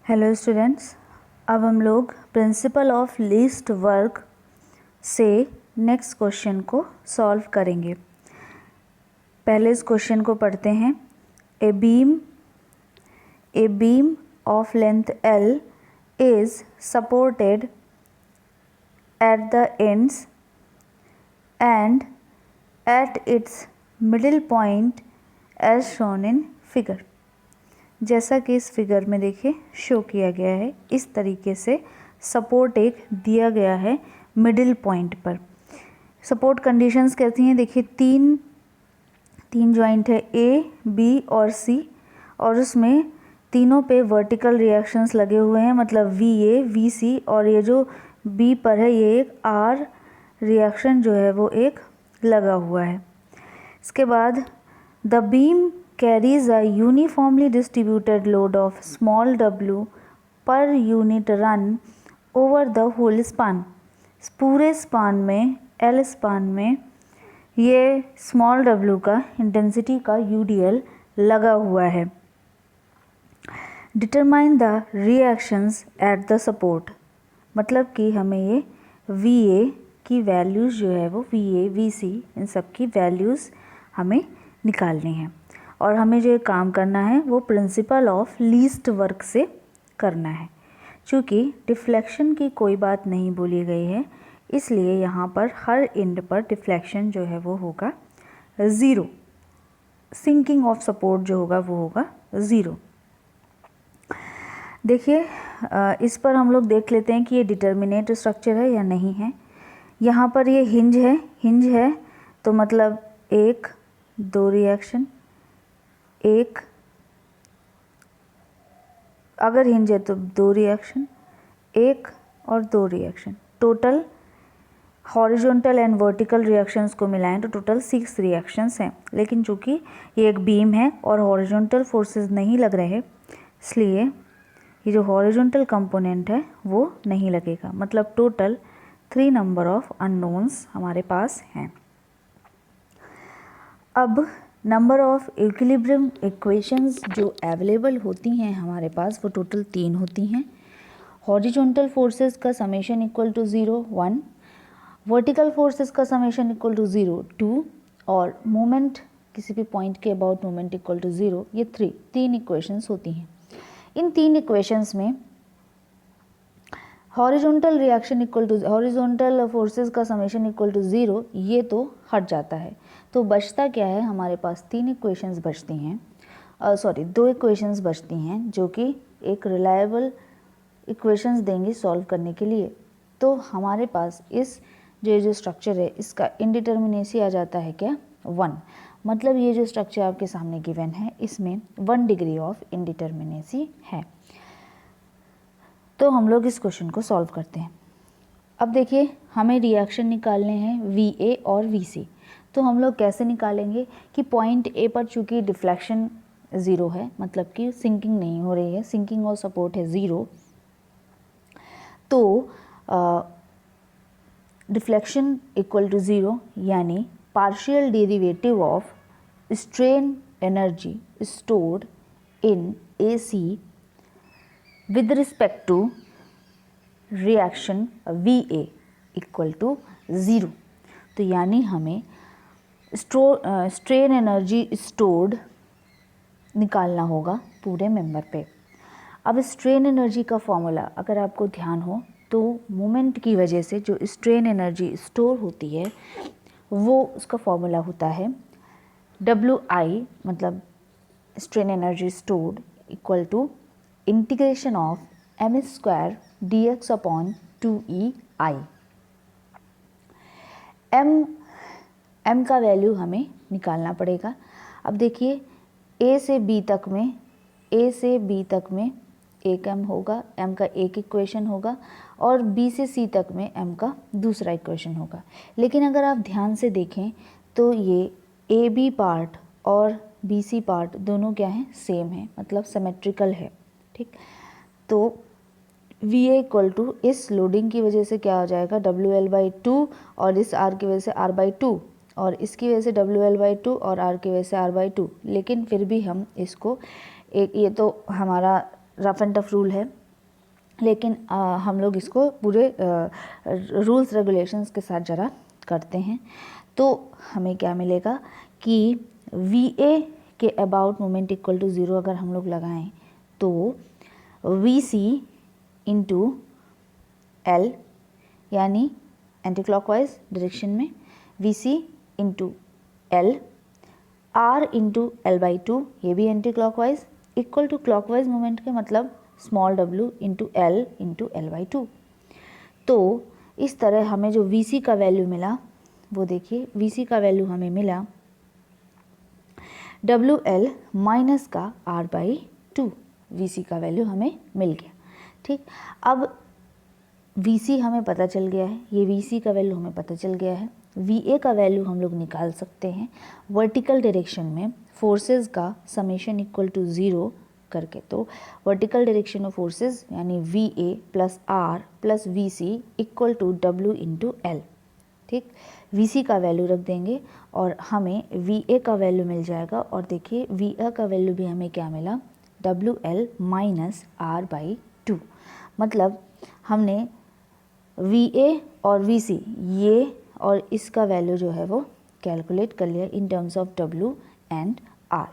Hello students, अब हम लोग प्रिंसिपल ऑफ लीस्ट वर्क से नेक्स्ट क्वेश्चन को सॉल्व करेंगे। पहले इस क्वेश्चन को पढ़ते हैं। A beam of length L is supported at the ends and at its middle point as shown in figure. जैसा कि इस फिगर में देखिए शो किया गया है, इस तरीके से सपोर्ट एक दिया गया है मिडिल पॉइंट पर। सपोर्ट कंडीशंस कहती हैं, देखिए तीन जॉइंट है A, B और C, और उसमें तीनों पे वर्टिकल रिएक्शंस लगे हुए हैं, मतलब VA, VC, और ये जो B पर है ये एक R रिएक्शन जो है वो एक लगा हुआ है। इसके बाद the beam carries a uniformly distributed load of small w per unit run over the whole span। पूरे स्पान में, L स्पान में ये स्मॉल w का इंटेंसिटी का UDL लगा हुआ है। Determine the reactions at the support, मतलब कि हमें ये VA की वैल्यूज़ जो है वो VA, VC इन सब की वैल्यूज़ हमें निकालनी है, और हमें जो काम करना है वो प्रिंसिपल ऑफ लीस्ट वर्क से करना है। चूँकि डिफ्लेक्शन की कोई बात नहीं बोली गई है, इसलिए यहाँ पर हर एंड पर डिफ्लेक्शन जो है वो होगा 0। सिंकिंग ऑफ सपोर्ट जो होगा वो होगा 0। देखिए इस पर हम लोग देख लेते हैं कि ये डिटर्मिनेट स्ट्रक्चर है या नहीं है। यहाँ पर ये हिंज है तो मतलब 1, 2 रिएक्शन, एक, अगर हिंज है तो 2 रिएक्शन, 1 और 2 reaction, total horizontal and vertical reactions को मिलाएं तो टोटल 6 रिएक्शंस हैं। लेकिन चूंकि ये एक बीम है और हॉरिजॉन्टल फोर्सेस नहीं लग रहे, इसलिए ये जो हॉरिजॉन्टल कंपोनेंट है वो नहीं लगेगा, मतलब टोटल 3 नंबर ऑफ अननोन्स हमारे पास हैं। अब नंबर ऑफ इक्विलिब्रियम इक्वेशंस जो अवेलेबल होती हैं हमारे पास वो टोटल 3 होती हैं। हॉरिजॉन्टल फोर्सेस का summation equal to 0, 1, vertical forces का समेशन इक्वल टू 0, 2, और मोमेंट किसी भी पॉइंट के अबाउट मोमेंट इक्वल टू 0, ये 3 इक्वेशंस होती हैं। इन 3 इक्वेशंस में horizontal reaction equal to horizontal forces का समेशन इक्वल टू 0, ये तो हट जाता है। तो बचता क्या है, हमारे पास 3 इक्वेशंस बचती हैं, 2 इक्वेशंस बचती हैं जो कि एक रिलायबल इक्वेशंस देंगी सॉल्व करने के लिए। तो हमारे पास इस जो स्ट्रक्चर है इसका इंडिटर्मिनेसी आ जाता है क्या, 1। मतलब ये जो स्ट्रक्चर आपके सामने गिवन है इसमें 1 डिग्री ऑफ इंडिटर्मिनेसी है। तो हम लोग इस क्वेश्चन को सॉल्व करते हैं। अब देखिए हमें रिएक्शन निकालने हैं VA और VC। तो हम लोग कैसे निकालेंगे कि पॉइंट A पर चूँकि डिफ्लेक्शन 0 है, मतलब कि सिंकिंग नहीं हो रही है, सिंकिंग और सपोर्ट है 0, तो डिफ्लेक्शन इक्वल टू 0, यानी partial derivative of strain energy stored in AC with respect to reaction VA equal to 0। तो यानी हमें स्ट्रेन एनर्जी स्टोर्ड निकालना होगा पूरे मेंबर पे। अब स्ट्रेन एनर्जी का फॉर्मूला अगर आपको ध्यान हो तो मोमेंट की वजह से जो स्ट्रेन एनर्जी स्टोर होती है वो उसका फॉर्मूला होता है WI, मतलब strain energy stored equal to integration of m² dx upon 2EI। m का वैल्यू हमें निकालना पड़ेगा। अब देखिए A से B तक में एक m होगा, m का एक इक्वेशन होगा, और B से C तक में m का दूसरा इक्वेशन होगा। लेकिन अगर आप ध्यान से देखें तो ये AB पार्ट और BC पार्ट दोनों क्या हैं, सेम है, मतलब सिमेट्रिकल है, ठीक। तो VA इक्वल टू इस लोडिंग की वजह से क्या हो जाएगा, WL/2, और इस R की वजह से R/2, और इसकी वजह से WL/2 और R की वजह से R/2। लेकिन फिर भी हम इसको ये तो हमारा रफ एंड टफ रूल है, लेकिन हम लोग इसको पूरे रूल्स रेगुलेशंस के साथ ज़रा करते हैं। तो हमें क्या मिलेगा कि VA के अबाउट मोमेंट इक्वल टू 0 अगर हम लोग लगाएं तो VC इंटू L, यानी एंटी क्लॉकवाइज डायरेक्शन में VC into L, R into L/2, ये भी anti clockwise, equal to clockwise moment के मतलब small w into L into L/2। तो इस तरह हमें जो VC का वैल्यू मिला वो देखिए, VC का वैल्यू हमें मिला WL माइनस का R/2, VC का वैल्यू हमें मिल गया। ठीक, अब VC हमें पता चल गया है, ये VC का वैल्यू हमें पता चल गया है। VA का वैल्यू हम लोग निकाल सकते हैं वर्टिकल डायरेक्शन में फोर्सेस का समेशन इक्वल टू 0 करके। तो वर्टिकल डायरेक्शन ऑफ फोर्सेस यानी VA plus R plus VC equal to W into L। ठीक, VC का वैल्यू रख देंगे और हमें VA का वैल्यू मिल जाएगा। और देखिए VA का वैल्यू भी हमें क्या मिला, WL माइनस R/2। मतलब हमने VA और VC ये और इसका वैल्यू जो है वो कैलकुलेट कर लिया in terms of W and R।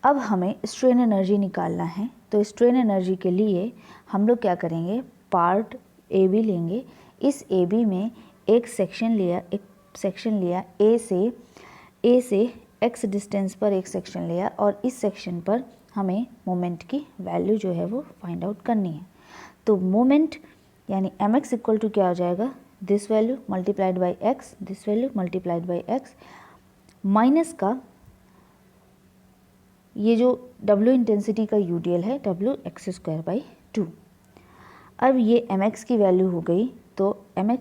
अब हमें स्ट्रेन एनर्जी निकालना है। तो स्ट्रेन एनर्जी के लिए हम लोग क्या करेंगे, पार्ट AB लेंगे। इस AB में एक सेक्शन लिया A से x डिस्टेंस पर एक सेक्शन लिया और इस सेक्शन पर हमें मोमेंट की वैल्यू जो है वो फाइंड आउट करनी है। तो मोमेंट यानी mx इक्वल टू क्या हो जाएगा, this value multiplied by x, this value multiplied by x, minus का ये जो W इंटेंसिटी का UDL है W x²/2। अब ये mx की वैल्यू हो गई। तो mx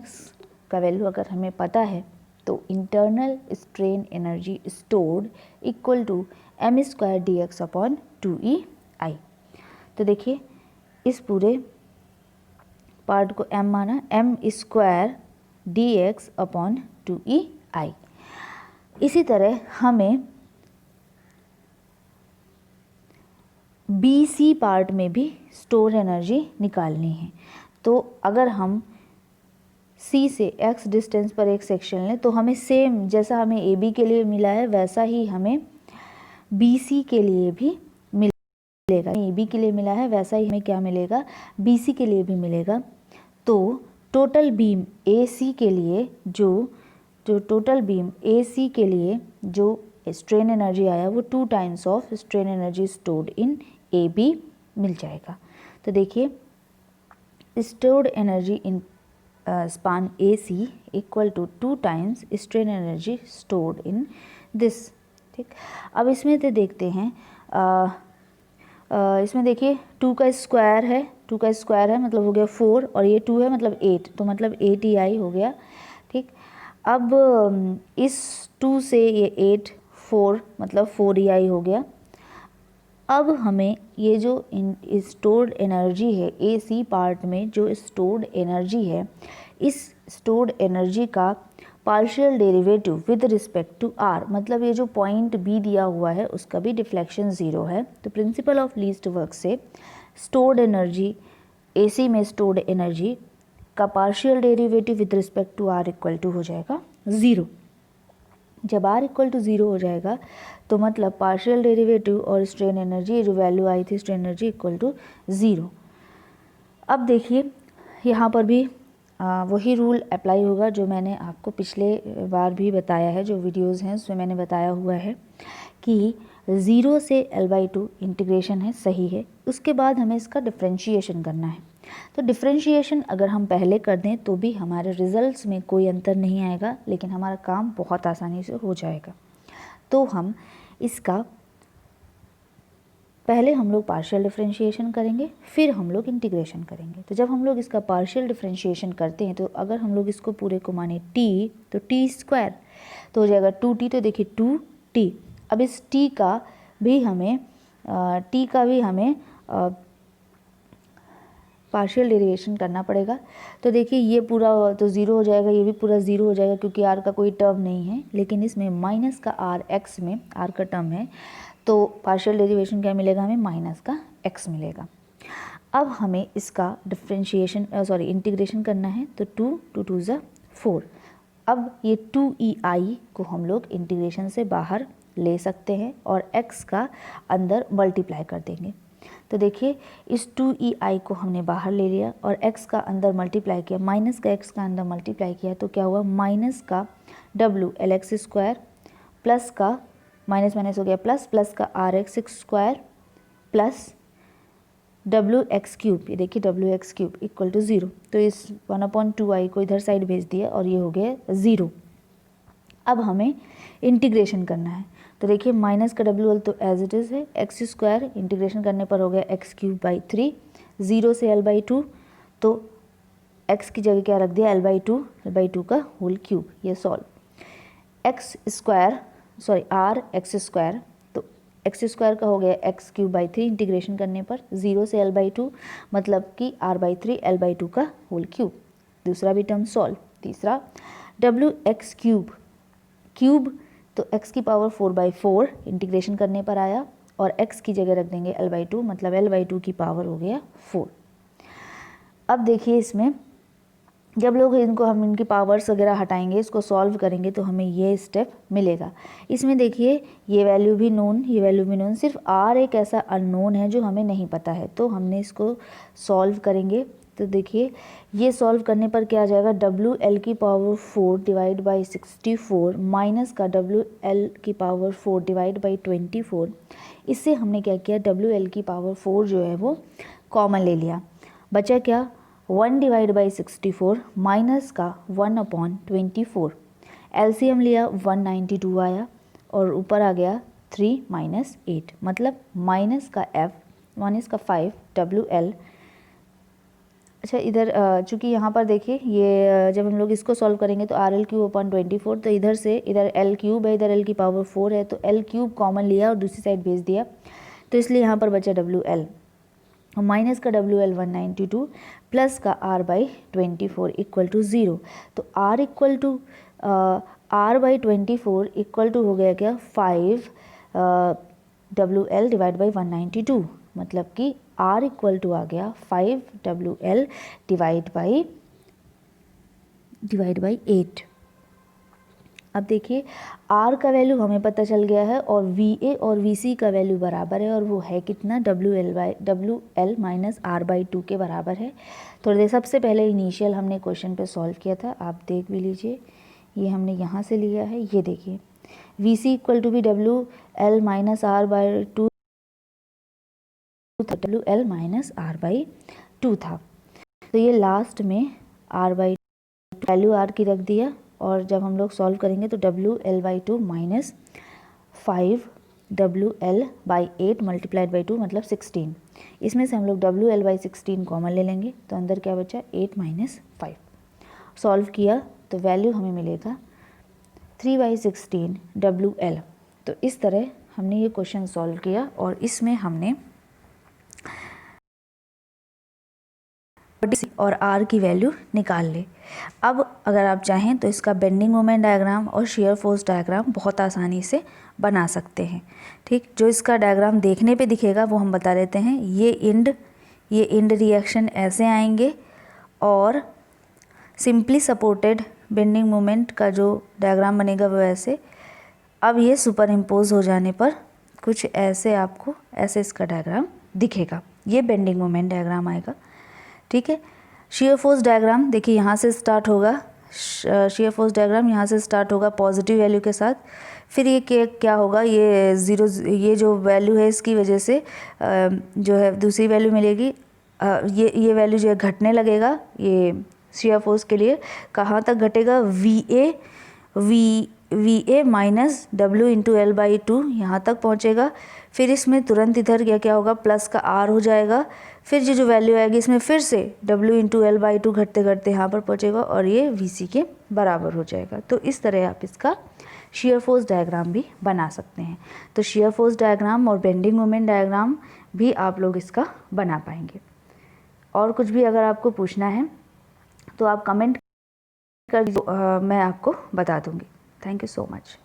का वैल्यू अगर हमें पता है तो internal strain energy stored equal to m²dx/2EI। तो देखिए इस पूरे पार्ट को m माना, m²dx/2EI। इसी तरह हमें BC पार्ट में भी स्टोर एनर्जी निकालनी है। तो अगर हम C से x डिस्टेंस पर एक सेक्शन लें तो हमें सेम जैसा हमें AB के लिए मिला है वैसा ही हमें BC के लिए भी मिलेगा। AB के लिए मिला है वैसा ही हमें क्या मिलेगा, BC के लिए भी मिलेगा। तो टोटल बीम AC के लिए जो टोटल बीम AC के लिए जो स्ट्रेन एनर्जी आया वो 2 times of strain energy stored in AB मिल जाएगा। तो देखिए stored energy in span AC equal to 2 times strain energy stored in this. ठीक, अब इसमें तो देखते हैं इसमें देखिए 2 का स्क्वायर है, 2 का स्क्वायर है मतलब हो गया 4 और ये 2 है मतलब 8, तो मतलब 8EI हो गया। ठीक, अब इस 2 से ये 8 4 मतलब 4EI हो गया। अब हमें ये जो स्टोर्ड एनर्जी है AC पार्ट में जो स्टोर्ड एनर्जी है, इस स्टोर्ड एनर्जी का partial derivative with respect to R, मतलब ये जो पॉइंट B दिया हुआ है उसका भी डिफ्लेक्शन 0 है। तो प्रिंसिपल ऑफ लीस्ट वर्क से स्टोर्ड एनर्जी AC में स्टोर्ड एनर्जी का partial derivative with respect to R equal to हो जाएगा 0। जब R इक्वल टू 0 हो जाएगा तो मतलब पार्शियल डेरिवेटिव और स्ट्रेन एनर्जी जो वैल्यू आई थी स्ट्रेन एनर्जी इक्वल टू 0। अब देखिए यहाँ पर भी वही रूल अप्लाई होगा जो मैंने आपको पिछले बार भी बताया है, जो वीडियोस हैं उसमें मैंने बताया हुआ है कि 0 से L/2 इंटीग्रेशन है, सही है। उसके बाद हमें इसका डिफ्रेंशिएशन करना है। तो डिफ्रेंशिएशन अगर हम पहले कर दें तो भी हमारे रिजल्ट्स में कोई अंतर नहीं आएगा, लेकिन हमारा काम बहुत आसानी से हो जाएगा। तो हम इसका पहले हम लोग पार्शियल डिफरेंशिएशन करेंगे, फिर हम लोग इंटीग्रेशन करेंगे। तो जब हम लोग इसका पार्शियल डिफरेंशिएशन करते हैं तो अगर हम लोग इसको पूरे को माने t तो t² तो हो जाएगा 2t। तो देखिए 2t। अब इस t का भी हमें पार्शियल डेरिवेशन करना पड़ेगा। तो देखिए ये पूरा तो 0 हो जाएगा, ये भी पूरा 0 हो जाएगा क्योंकि r का कोई टर्म नहीं है, लेकिन इसमें माइनस का r x में r का टर्म है। तो पार्शियल डेरिवेशन क्या मिलेगा हमें, माइनस का x मिलेगा। अब हमें इसका डिफ्रेंशिएशन इंटीग्रेशन करना है, तो 2 2 ज़ा 4। अब ये 2EI को हम लोग इंटीग्रेशन से बाहर ले सकते हैं और x का अंदर मल्टीप्लाई कर देंगे। तो देखिए इस 2EI को हमने बाहर ले लिया और x का अंदर मल्टीप्लाई किया, माइनस का x का अंदर मल्टीप्लाई किया, तो क्या हुआ, माइनस का w LX स्क्वायर प्लस का माइनस माइनस हो गया प्लस का RX square plus WX cube, ये देखिए WX क्यूब इक्वल टू 0। तो इस 1/2i को इधर साइड भेज दिया और ये हो गया 0। अब हमें इंटीग्रेशन करना है, तो देखिए माइनस का WL तो एज इट इज़ है, x स्क्वायर इंटीग्रेशन करने पर हो गया x क्यूब बाई 3, 0 से L/2, तो x की जगह क्या रख दिया, L/2 का होल क्यूब, ये सॉल्व। R x स्क्वायर, तो x स्क्वायर का हो गया x क्यूब बाई 3 इंटीग्रेशन करने पर, 0 से L/2 मतलब कि R/3 L/2 का होल क्यूब, दूसरा भी टर्म सॉल्व। तीसरा WX क्यूब, तो x की पावर 4/4 इंटीग्रेशन करने पर आया और x की जगह रख देंगे L/2 मतलब L/2 की पावर हो गया 4। अब देखिए इसमें जब लोग हम इनकी पावर्स वगैरह हटाएंगे, इसको सॉल्व करेंगे, तो हमें ये स्टेप मिलेगा। इसमें देखिए ये वैल्यू भी नोन, सिर्फ r एक ऐसा अननोन है जो हमें नहीं पता है, तो हमने इसको सॉल्व करेंगे। तो देखिए ये सॉल्व करने पर क्या आ जाएगा, WL की पावर 4 डिवाइड बाई 64 माइनस का WL की पावर 4 डिवाइड बाई 24। इससे हमने क्या किया, WL की पावर 4 जो है वो कॉमन ले लिया, बचा क्या, 1 डिवाइड बाई 64 माइनस का 1/24। LCM लिया 192 आया और ऊपर आ गया 3 माइनस 8, मतलब माइनस का F माइनस का 5 WL। अच्छा इधर चूँकि यहाँ पर देखिए ये जब हम लोग इसको सॉल्व करेंगे तो RL³/24, तो इधर से इधर L क्यूब है, इधर L की पावर 4 है, तो L क्यूब कॉमन लिया और दूसरी साइड भेज दिया, तो इसलिए यहाँ पर बचा WL, माइनस का WL 192 प्लस का R/24 इक्वल टू 0। तो R/24 इक्वल टू हो गया क्या, 5 WL डिवाइड बाई 192, मतलब कि R इक्वल टू आ गया 5 WL डिवाइड बाई 8। अब देखिए R का वैल्यू हमें पता चल गया है और VA और VC का वैल्यू बराबर है, और वो है कितना, WL माइनस R/2 के बराबर है। थोड़ी देर सबसे पहले इनिशियल हमने क्वेश्चन पे सॉल्व किया था, आप देख भी लीजिए, ये हमने यहाँ से लिया है, ये देखिए VC इक्वल टू भी WL minus R/2 WL minus R/2 था। तो ये लास्ट में R/2 वैल्यू R की रख दिया, और जब हम लोग सॉल्व करेंगे तो WL/2 minus 5 WL/8 multiplied by 2 मतलब 16। इसमें से हम लोग WL/16 कॉमन ले लेंगे, तो अंदर क्या बचा, 8 माइनस 5। सॉल्व किया तो वैल्यू हमें मिलेगा 3/16 WL। तो इस तरह हमने ये क्वेश्चन सॉल्व किया और इसमें हमने और R की वैल्यू निकाल ले। अब अगर आप चाहें तो इसका बेंडिंग मोमेंट डायग्राम और शेयर फोर्स डायग्राम बहुत आसानी से बना सकते हैं। ठीक, जो इसका डायग्राम देखने पे दिखेगा वो हम बता देते हैं। ये इंड रिएक्शन ऐसे आएंगे और सिंपली सपोर्टेड बेंडिंग मोमेंट का जो डायग्राम बनेगा वो ऐसे। अब ये सुपर इम्पोज हो जाने पर कुछ ऐसे आपको ऐसे इसका डायग्राम दिखेगा, ये बेंडिंग मोमेंट डायग्राम आएगा। ठीक है, शेयर फोर्स डायग्राम देखिए यहाँ से स्टार्ट होगा, शेयर फोर्स डायग्राम यहाँ से स्टार्ट होगा पॉजिटिव वैल्यू के साथ, फिर ये क्या होगा, ये 0, ये जो वैल्यू है इसकी वजह से जो है दूसरी वैल्यू मिलेगी, ये वैल्यू जो है घटने लगेगा। ये शेयर फोर्स के लिए कहाँ तक घटेगा, VA minus W into L/2 यहाँ तक पहुँचेगा। फिर इसमें तुरंत इधर क्या होगा, प्लस का R हो जाएगा, फिर जो वैल्यू आएगी इसमें फिर से W इंटू L/2 घटते घटते यहाँ पर पहुँचेगा और ये VC के बराबर हो जाएगा। तो इस तरह आप इसका शेयर फोर्स डायग्राम भी बना सकते हैं। तो शेयर फोर्स डायग्राम और बेंडिंग मोमेंट डायग्राम भी आप लोग इसका बना पाएंगे। और कुछ भी अगर आपको पूछना है तो आप कमेंट कर, मैं आपको बता दूंगी। Thank you so much.